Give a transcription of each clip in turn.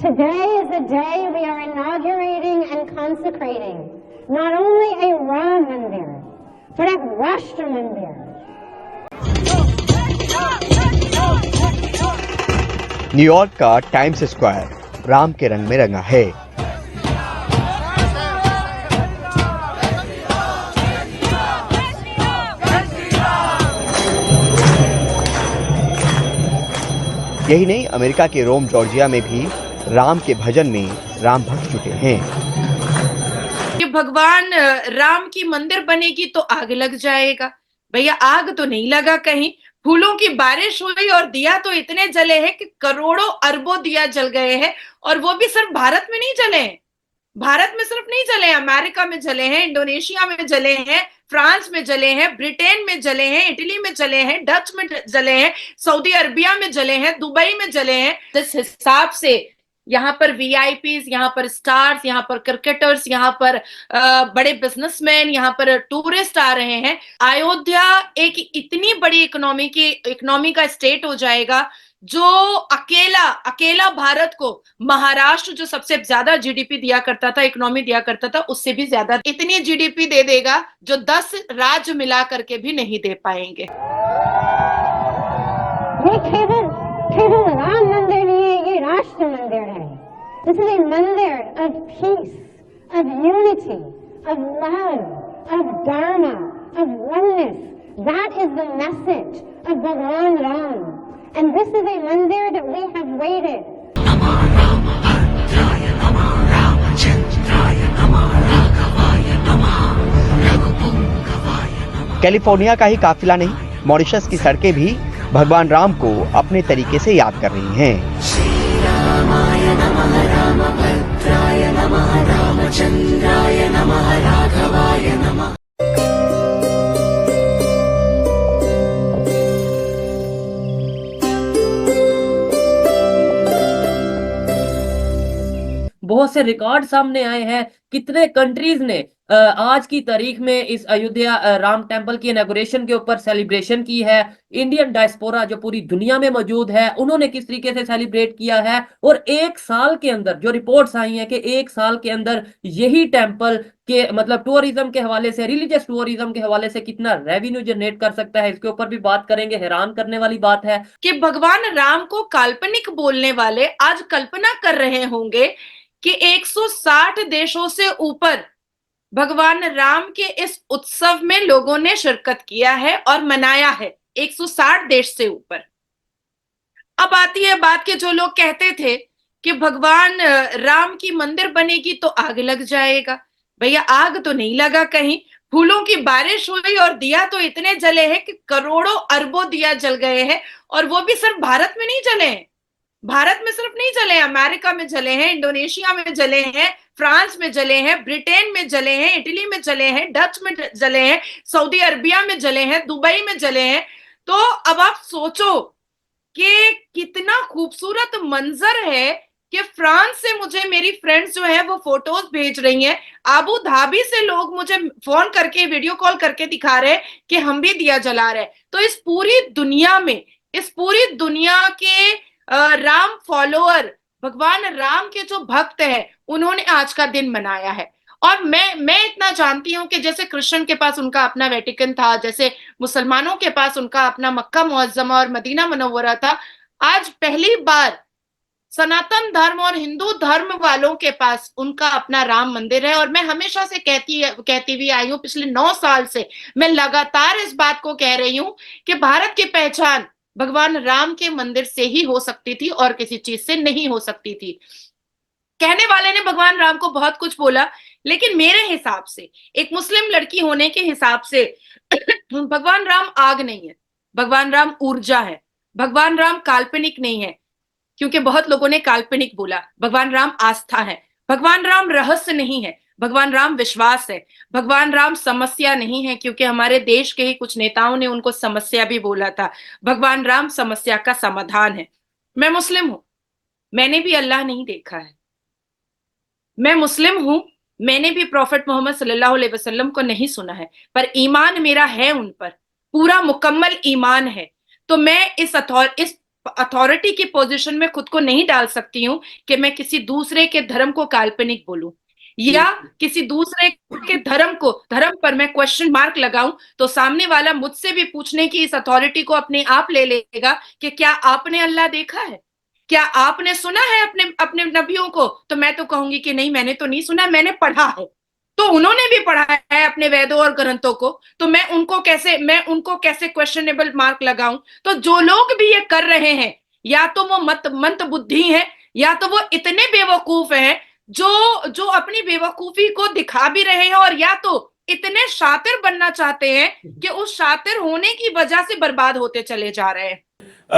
Today is the day we are inaugurating and consecrating not only a Ram Mandir, but a Rashtra Mandir. New York का times square Ram के रंग में रंगा है। यही नहीं, अमेरिका के रोम जॉर्जिया में भी राम के भजन में राम भक्त जुटे हैं। कि भगवान राम की मंदिर बनेगी तो आग लग जाएगा। भैया आग तो नहीं लगा कहीं, फूलों की बारिश हुई और दिया तो इतने जले हैं कि करोड़ों अरबों दिया जल गए हैं। और वो भी सिर्फ भारत में नहीं जले हैं, भारत में सिर्फ नहीं जले हैं, अमेरिका में जले हैं, इंडोनेशिया में जले हैं, फ्रांस में जले हैं, ब्रिटेन में जले हैं, इटली में जले हैं, डच में जले हैं, सऊदी अरबिया में जले हैं, दुबई में जले हैं। जिस हिसाब से यहाँ पर वीआईपीज, यहाँ पर स्टार्स, यहाँ पर क्रिकेटर्स, यहाँ पर बड़े बिजनेसमैन, यहाँ पर टूरिस्ट आ रहे हैं, अयोध्या एक इतनी बड़ी इकोनॉमी का स्टेट हो जाएगा जो अकेला भारत को महाराष्ट्र जो सबसे ज्यादा जीडीपी दिया करता था, इकोनॉमी दिया करता था, उससे भी ज्यादा इतनी जीडीपी दे देगा जो 10 राज्य मिला करके भी नहीं दे पाएंगे। ये केवल राम मंदिर नहीं है, ये राष्ट्र मंदिर है। This is a मंदिर of peace, of unity, of love, of dharma, of oneness. That is the message of Bhagwan Ram. And this is a mandir that we have waited. Namah Ramabhadraya Namah Ramachandraya Namah Raghavaya Namah Raghupungavaya Namah। California का ही काफिला नहीं, Mauritius की सड़कें भी भगवान राम को अपने तरीके से याद कर रही हैं। श्री रामाय नमः रामभद्राय नमः रामचंद्राय नमः राघवाय नमः। बहुत से रिकॉर्ड सामने आए हैं। कितने कंट्रीज ने आज की तारीख में इस अयोध्या राम टेम्पल की इनॉग्रेशन के ऊपर सेलिब्रेशन की है। इंडियन डायस्पोरा जो पूरी दुनिया में मौजूद है, उन्होंने किस तरीके से सेलिब्रेट किया है। और एक साल के अंदर जो रिपोर्ट्स आई हैं कि एक साल के अंदर यही टेम्पल के मतलब टूरिज्म के हवाले से, रिलीजियस टूरिज्म के हवाले से कितना रेवेन्यू जनरेट कर सकता है, इसके ऊपर भी बात करेंगे। हैरान करने वाली बात है कि भगवान राम को काल्पनिक बोलने वाले आज कल्पना कर रहे होंगे कि 160 देशों से ऊपर भगवान राम के इस उत्सव में लोगों ने शिरकत किया है और मनाया है, 160 देश से ऊपर। अब आती है बात कि जो लोग कहते थे कि भगवान राम की मंदिर बनेगी तो आग लग जाएगा। भैया आग तो नहीं लगा कहीं, फूलों की बारिश हुई और दिया तो इतने जले हैं कि करोड़ों अरबों दिया जल गए हैं। और वो भी सिर्फ भारत में नहीं जले हैं, भारत में सिर्फ नहीं जले हैं, अमेरिका में जले हैं, इंडोनेशिया में जले हैं, फ्रांस में जले हैं, ब्रिटेन में जले हैं, इटली में जले हैं, डच में जले हैं, सऊदी अरबिया में जले हैं, दुबई में जले हैं। तो अब आप सोचो कि कितना खूबसूरत मंजर है कि फ्रांस से मुझे मेरी फ्रेंड्स जो है वो फोटोज भेज रही हैं, आबू धाबी से लोग मुझे फोन करके वीडियो कॉल करके दिखा रहे हैं कि हम भी दिया जला रहे हैं। तो इस पूरी दुनिया में, इस पूरी दुनिया के राम फॉलोअर, भगवान राम के जो भक्त हैं, उन्होंने आज का दिन मनाया है। और मैं इतना जानती हूं कि जैसे क्रिश्चियन के पास उनका अपना वेटिकन था, जैसे मुसलमानों के पास उनका अपना मक्का मुअज्जमा और मदीना मुनव्वरा था, आज पहली बार सनातन धर्म और हिंदू धर्म वालों के पास उनका अपना राम मंदिर है। और मैं हमेशा से कहती हुई आई हूं, पिछले 9 साल से मैं लगातार इस बात को कह रही हूं कि भारत की पहचान भगवान राम के मंदिर से ही हो सकती थी और किसी चीज से नहीं हो सकती थी। कहने वाले ने भगवान राम को बहुत कुछ बोला, लेकिन मेरे हिसाब से, एक मुस्लिम लड़की होने के हिसाब से भगवान राम आग नहीं है, भगवान राम ऊर्जा है, भगवान राम काल्पनिक नहीं है, क्योंकि बहुत लोगों ने काल्पनिक बोला। भगवान राम आस्था है, भगवान राम रहस्य नहीं है, भगवान राम विश्वास है, भगवान राम समस्या नहीं है, क्योंकि हमारे देश के ही कुछ नेताओं ने उनको समस्या भी बोला था। भगवान राम समस्या का समाधान है। मैं मुस्लिम हूं, मैंने भी अल्लाह नहीं देखा है। मैं मुस्लिम हूं, मैंने भी प्रॉफेट मोहम्मद सल्लल्लाहु अलैहि वसल्लम को नहीं सुना है, पर ईमान मेरा है उन पर, पूरा मुकम्मल ईमान है। तो मैं इस अथॉरिटी की पोजीशन में खुद को नहीं डाल सकती हूँ कि मैं किसी दूसरे के धर्म को काल्पनिक बोलूं या किसी दूसरे के धर्म पर मैं क्वेश्चन मार्क लगाऊं, तो सामने वाला मुझसे भी पूछने की इस अथॉरिटी को अपने आप ले लेगा कि क्या आपने अल्लाह देखा है, क्या आपने सुना है अपने अपने नबियों को? तो मैं तो कहूंगी कि नहीं, मैंने तो नहीं सुना, मैंने पढ़ा है। तो उन्होंने भी पढ़ा है अपने वेदों और ग्रंथों को, तो मैं उनको कैसे क्वेश्चनेबल मार्क लगाऊं? तो जो लोग भी ये कर रहे हैं, या तो वो मंद बुद्धि है, या तो वो इतने बेवकूफ हैं जो अपनी बेवकूफी को दिखा भी रहे हैं, और या तो इतने शातिर बनना चाहते हैं कि उस शातिर होने की वजह से बर्बाद होते चले जा रहे हैं।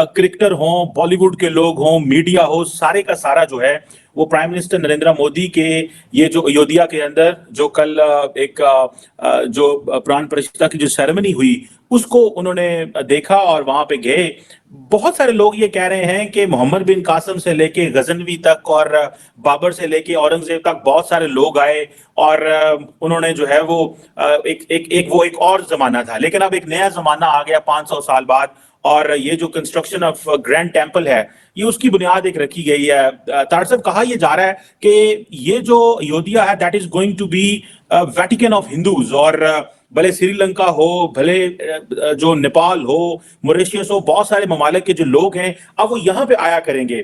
क्रिकेटर हो, बॉलीवुड के लोग हो, मीडिया हो, सारे का सारा जो है वो प्राइम मिनिस्टर नरेंद्र मोदी के ये जो अयोध्या के अंदर जो कल एक जो प्राण प्रतिष्ठा की जो सेरेमनी हुई उसको उन्होंने देखा और वहां पे गए। बहुत सारे लोग ये कह रहे हैं कि मोहम्मद बिन कासिम से लेके गजनवी तक और बाबर से लेके औरंगजेब तक बहुत सारे लोग आए और उन्होंने जो है वो एक और जमाना था, लेकिन अब एक नया जमाना आ गया 500 साल बाद, और ये जो कंस्ट्रक्शन ऑफ ग्रैंड टेम्पल है ये उसकी बुनियाद एक रखी गई है। तार साहब, कहा यह जा रहा है कि ये जो अयोध्या है that is going to be Vatican of Hindus, और भले श्रीलंका हो, भले जो नेपाल हो, मॉरिशस हो, बहुत सारे ममालिक के जो लोग हैं अब वो यहाँ पे आया करेंगे।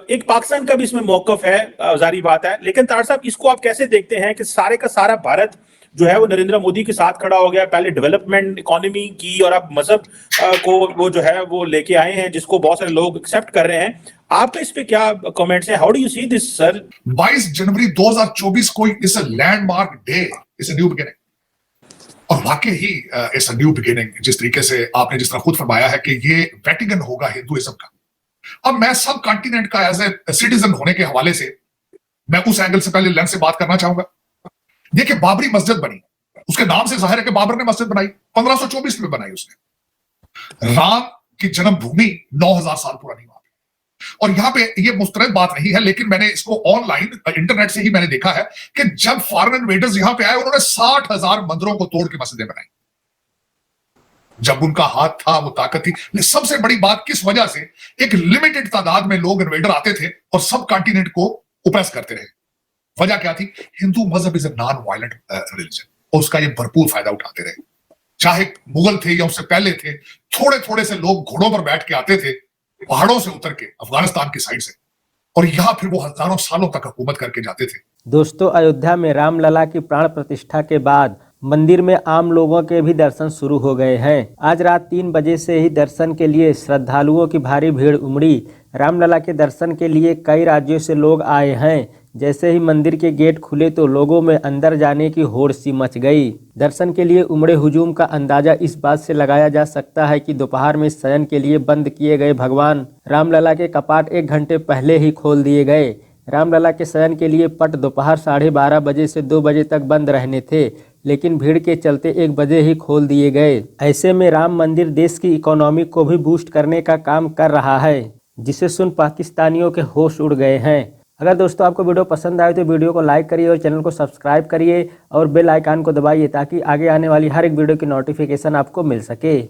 एक पाकिस्तान का भी इसमें मौकफ है, जारी बात है, लेकिन तार साहब इसको आप कैसे देखते हैं कि सारे का सारा भारत जो है वो नरेंद्र मोदी के साथ खड़ा हो गया, पहले डेवलपमेंट इकोनॉमी की और अब मजहब को वो जो है वो लेके आए हैं जिसको बहुत सारे लोग एक्सेप्ट कर रहे हैं। आपका इस पे क्या कमेंट्स है? How do you see this sir? 22 जनवरी 2024 को इस लैंडमार्क डे, इस न्यू बिगिनिंग, और वाकई ही इस न्यू बिगिनिंग, जिस तरीके से आपने जिस तरह खुद फरमाया है कि ये वेटिकन होगा हिंदुइज्म का। अब मैं सब कॉन्टिनेंट का एज ए सिटीजन होने के हवाले से मैं उस एंगल से पहले लेंस से बात करना चाहूंगा। देखिए, बाबरी मस्जिद बनी, उसके नाम से जाहिर है कि बाबर ने मस्जिद बनाई, 1524 में बनाई उसने। राम की जन्मभूमि 9000 साल पुरानी वहां पे, और यहां पे ये मुस्तरद बात नहीं है, लेकिन मैंने इसको ऑनलाइन इंटरनेट से ही मैंने देखा है कि जब फॉरेन इन्वेडर्स यहां पे आए उन्होंने 60,000 मंदिरों को तोड़ के मस्जिदें बनाई। जब उनका हाथ था, वो ताकत थी। लेकिन सबसे बड़ी बात किस वजह से एक लिमिटेड तादाद में लोग इन्वेडर आते थे और सब कॉन्टिनेंट को ओप्रेस करते रहे। वजह क्या थी? हिंदू मजहब is a non violent religion, और उसका ये भरपूर फायदा उठाते रहे। चाहे मुगल थे या उससे पहले थे, थोड़े थोड़े से लोग घोड़ों पर बैठ के आते थे पहाड़ों से उतर के अफगानिस्तान की साइड से, और यहां फिर वो हजारों सालों तक हुकूमत करके जाते थे। दोस्तों, अयोध्या में रामलला की प्राण प्रतिष्ठा के बाद मंदिर में आम लोगों के भी दर्शन शुरू हो गए हैं। आज रात 3 बजे से ही दर्शन के लिए श्रद्धालुओं की भारी भीड़ उमड़ी। रामलला के दर्शन के लिए कई राज्यों से लोग आए हैं। जैसे ही मंदिर के गेट खुले तो लोगों में अंदर जाने की होड़ सी मच गई। दर्शन के लिए उमड़े हुजूम का अंदाजा इस बात से लगाया जा सकता है कि दोपहर में शयन के लिए बंद किए गए भगवान रामलला के कपाट 1 घंटे पहले ही खोल दिए गए। रामलला के शयन के लिए पट दोपहर 12:30 बजे से 2 बजे तक बंद रहने थे, लेकिन भीड़ के चलते 1 बजे ही खोल दिए गए। ऐसे में राम मंदिर देश की इकोनॉमी को भी बूस्ट करने का काम कर रहा है, जिसे सुन पाकिस्तानियों के होश उड़ गए हैं। अगर दोस्तों आपको वीडियो पसंद आए तो वीडियो को लाइक करिए और चैनल को सब्सक्राइब करिए और बेल आइकन को दबाइए ताकि आगे आने वाली हर एक वीडियो की नोटिफिकेशन आपको मिल सके।